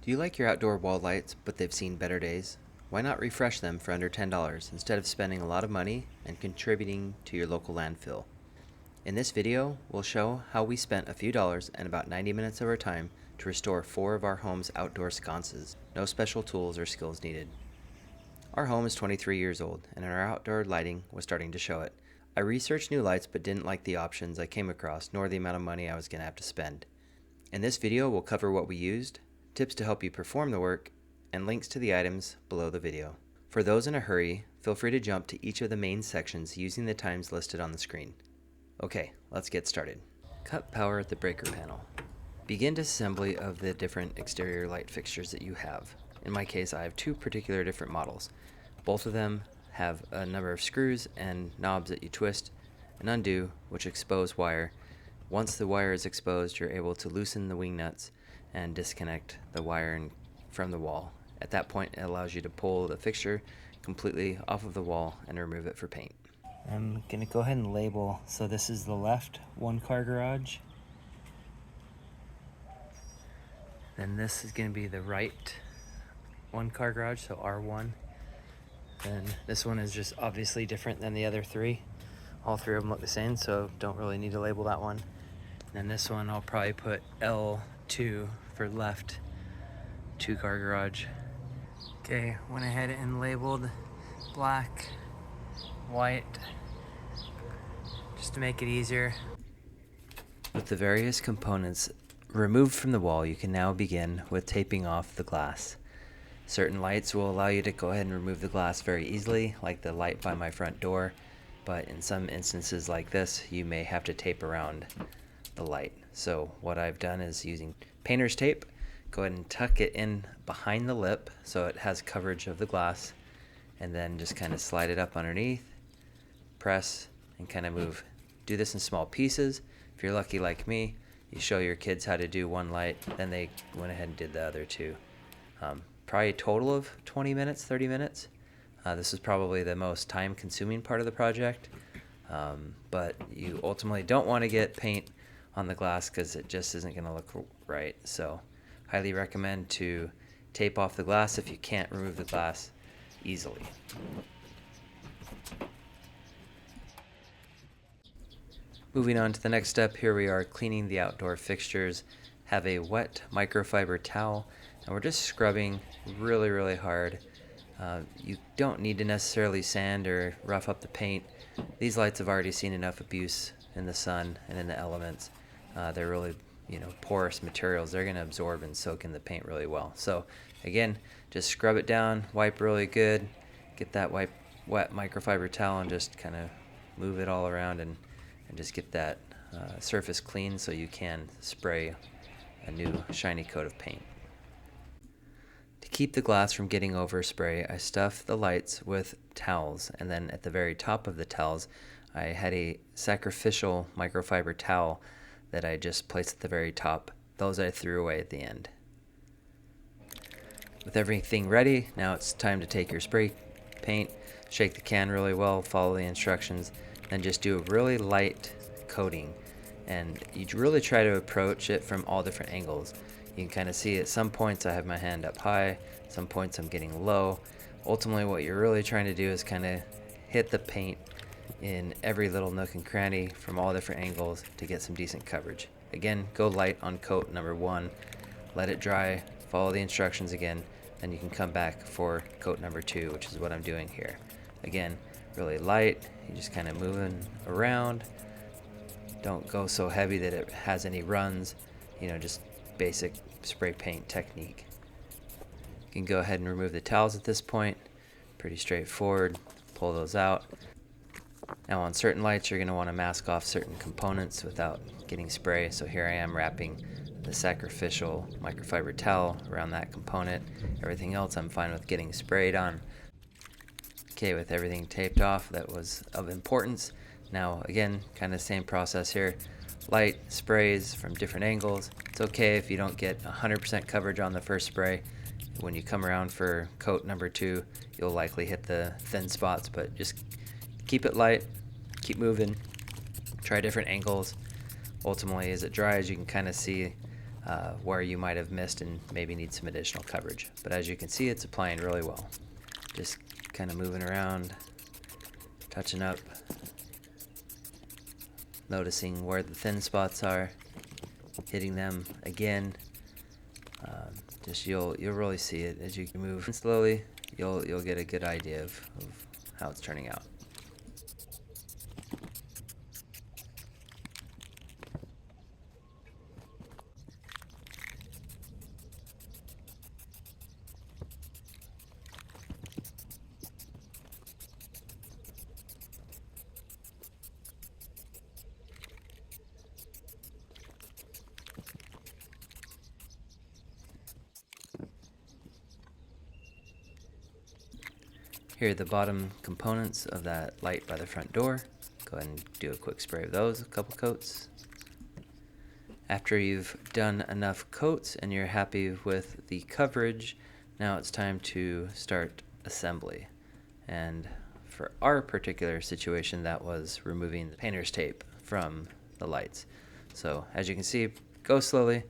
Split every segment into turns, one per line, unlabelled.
Do you like your outdoor wall lights, but they've seen better days? Why not refresh them for under $10 instead of spending a lot of money and contributing to your local landfill? In this video, we'll show how we spent a few dollars and about 90 minutes of our time to restore 4 of our home's outdoor sconces. No special tools or skills needed. Our home is 23 years old, and our outdoor lighting was starting to show it. I researched new lights but didn't like the options I came across nor the amount of money I was going to have to spend. In this video, we'll cover what we used, tips to help you perform the work, and links to the items below the video. For those in a hurry, feel free to jump to each of the main sections using the times listed on the screen. Okay, let's get started. Cut power at the breaker panel. Begin disassembly of the different exterior light fixtures that you have. In my case, I have 2 particular different models. Both of them have a number of screws and knobs that you twist and undo, which expose wire. Once the wire is exposed, you're able to loosen the wing nuts and disconnect the wire from the wall. At that point, it allows you to pull the fixture completely off of the wall and remove it for paint. I'm gonna go ahead and label. So this is the left 1-car garage. Then this is gonna be the right 1-car garage, so R1. Then this one is just obviously different than the other 3. All 3 of them look the same, so don't really need to label that one. And this one I'll probably put L2 for left 2-car garage. Okay, went ahead and labeled black, white, just to make it easier. With the various components removed from the wall, you can now begin with taping off the glass. Certain lights will allow you to go ahead and remove the glass very easily, like the light by my front door, but in some instances like this, you may have to tape around the light. So what I've done is using painter's tape, go ahead and tuck it in behind the lip so it has coverage of the glass, and then just kind of slide it up underneath, press, and kind of move. Do this in small pieces. If you're lucky like me, you show your kids how to do one light, then they went ahead and did the other 2. Probably a total of 20 minutes, 30 minutes. This is probably the most time-consuming part of the project, but you ultimately don't want to get paint on the glass because it just isn't going to look right. So highly recommend to tape off the glass if you can't remove the glass easily. Moving on to the next step, here we are cleaning the outdoor fixtures. Have a wet microfiber towel, and we're just scrubbing really hard. You don't need to necessarily sand or rough up the paint. These lights have already seen enough abuse in the sun and in the elements. They're really, porous materials. They're going to absorb and soak in the paint really well. So again, just scrub it down, wipe really good, get that wet microfiber towel and just kind of move it all around and just get that surface clean so you can spray a new shiny coat of paint. To keep the glass from getting overspray, I stuffed the lights with towels, and then at the very top of the towels, I had a sacrificial microfiber towel that I just placed at the very top. Those I threw away at the end. With everything ready, now it's time to take your spray paint, shake the can really well, follow the instructions, then just do a really light coating. And you really try to approach it from all different angles. You can kind of see at some points I have my hand up high, some points I'm getting low. Ultimately what you're really trying to do is kind of hit the paint in every little nook and cranny from all different angles to get some decent coverage. Again, go light on coat number 1, let it dry, follow the instructions again, then you can come back for coat number 2, which is what I'm doing here. Again, really light, you're just kind of moving around. Don't go so heavy that it has any runs, just basic spray paint technique. You can go ahead and remove the towels at this point. Pretty straightforward. Pull those out. Now on certain lights you're going to want to mask off certain components without getting spray, so here I am wrapping the sacrificial microfiber towel around that component. Everything else I'm fine with getting sprayed on. Okay, with everything taped off that was of importance. Now again, kind of same process here. Light sprays from different angles. It's okay if you don't get 100% coverage on the first spray. When you come around for coat number 2, you'll likely hit the thin spots, but just keep it light, keep moving, try different angles. Ultimately, as it dries, you can kind of see where you might have missed and maybe need some additional coverage. But as you can see, it's applying really well. Just kind of moving around, touching up, noticing where the thin spots are, hitting them again. Just you'll really see it as you move slowly. You'll get a good idea of how it's turning out. Here are the bottom components of that light by the front door. Go ahead and do a quick spray of those, a couple coats. After you've done enough coats and you're happy with the coverage, now it's time to start assembly. And for our particular situation, that was removing the painter's tape from the lights. So as you can see, go slowly,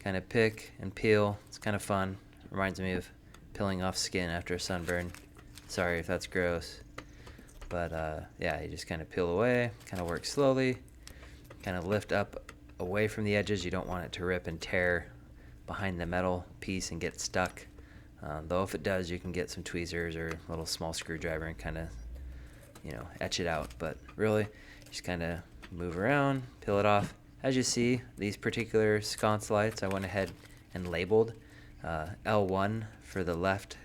kind of pick and peel. It's kind of fun. Reminds me of peeling off skin after a sunburn. Sorry if that's gross, but yeah, you just kind of peel away, kind of work slowly, kind of lift up away from the edges. You don't want it to rip and tear behind the metal piece and get stuck. Though if it does, you can get some tweezers or a little small screwdriver and kind of, etch it out. But really, just kind of move around, peel it off. As you see, these particular sconce lights, I went ahead and labeled L1 for the left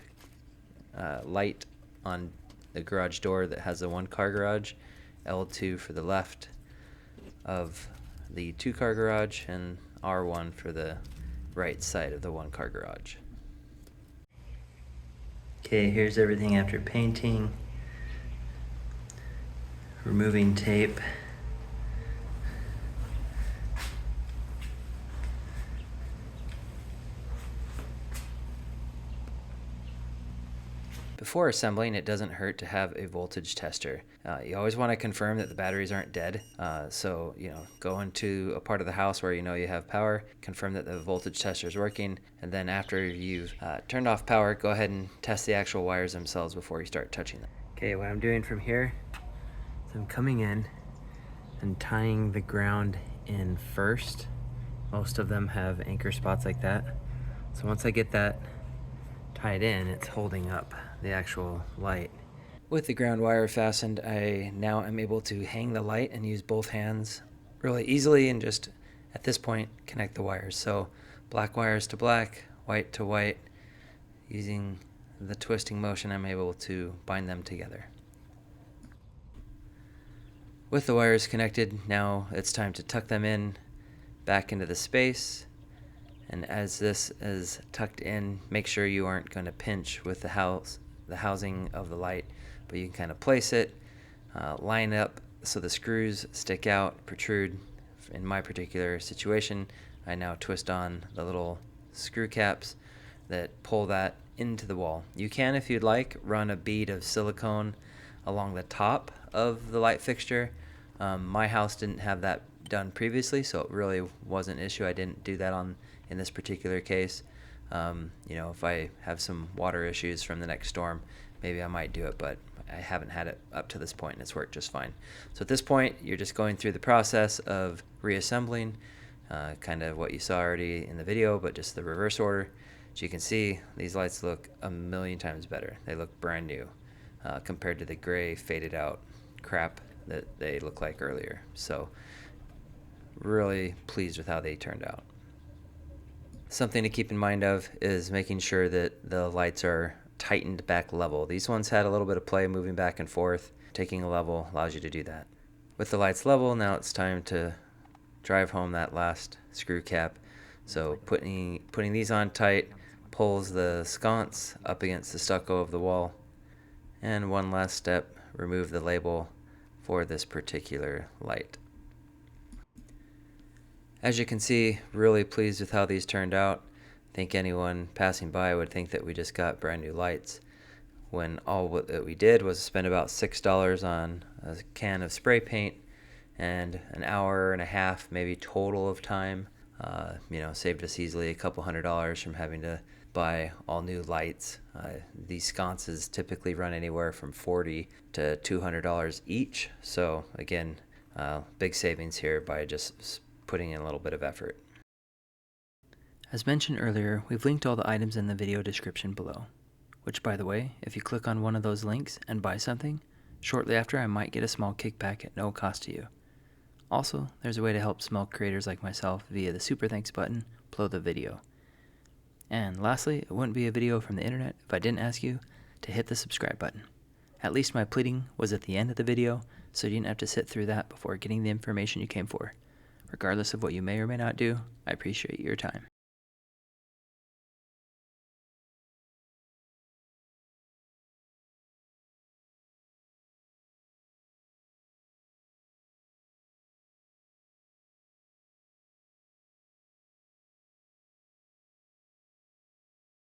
light on the garage door that has the 1-car garage, L2 for the left of the 2-car garage, and R1 for the right side of the 1-car garage. Okay, here's everything after painting, removing tape, Before assembling, it doesn't hurt to have a voltage tester. You always want to confirm that the batteries aren't dead. So go into a part of the house where you have power, confirm that the voltage tester is working, and then after you've turned off power, go ahead and test the actual wires themselves before you start touching them. Okay, what I'm doing from here is I'm coming in and tying the ground in first. Most of them have anchor spots like that. So once I get that tied in, it's holding up the actual light. With the ground wire fastened, I now am able to hang the light and use both hands really easily and just at this point connect the wires. So black wires to black, white to white. Using the twisting motion, I'm able to bind them together. With the wires connected, now it's time to tuck them in back into the space. And as this is tucked in, make sure you aren't going to pinch with the housing of the light, but you can kind of place it, line up so the screws stick out, protrude. In my particular situation, I now twist on the little screw caps that pull that into the wall. You can, if you'd like, run a bead of silicone along the top of the light fixture. My house didn't have that done previously, so it really wasn't an issue. I didn't do that in this particular case. If I have some water issues from the next storm, maybe I might do it, but I haven't had it up to this point and it's worked just fine. So at this point, you're just going through the process of reassembling, kind of what you saw already in the video, but just the reverse order. As you can see, these lights look a million times better. They look brand new compared to the gray faded out crap that they looked like earlier. So really pleased with how they turned out. Something to keep in mind of is making sure that the lights are tightened back level. These ones had a little bit of play moving back and forth. Taking a level allows you to do that. With the lights level, now it's time to drive home that last screw cap. So putting these on tight pulls the sconce up against the stucco of the wall. And one last step, remove the label for this particular light. As you can see, really pleased with how these turned out. I think anyone passing by would think that we just got brand new lights, when all that we did was spend about $6 on a can of spray paint and an hour and a half maybe total of time Saved us easily a couple $100 from having to buy all new lights. These sconces typically run anywhere from $40 to $200 each. So again, big savings here by just putting in a little bit of effort. As mentioned earlier, we've linked all the items in the video description below, which, by the way, if you click on one of those links and buy something, shortly after I might get a small kickback at no cost to you. Also, there's a way to help small creators like myself via the Super Thanks button below the video. And lastly, it wouldn't be a video from the internet if I didn't ask you to hit the subscribe button. At least my pleading was at the end of the video, so you didn't have to sit through that before getting the information you came for. Regardless of what you may or may not do, I appreciate your time.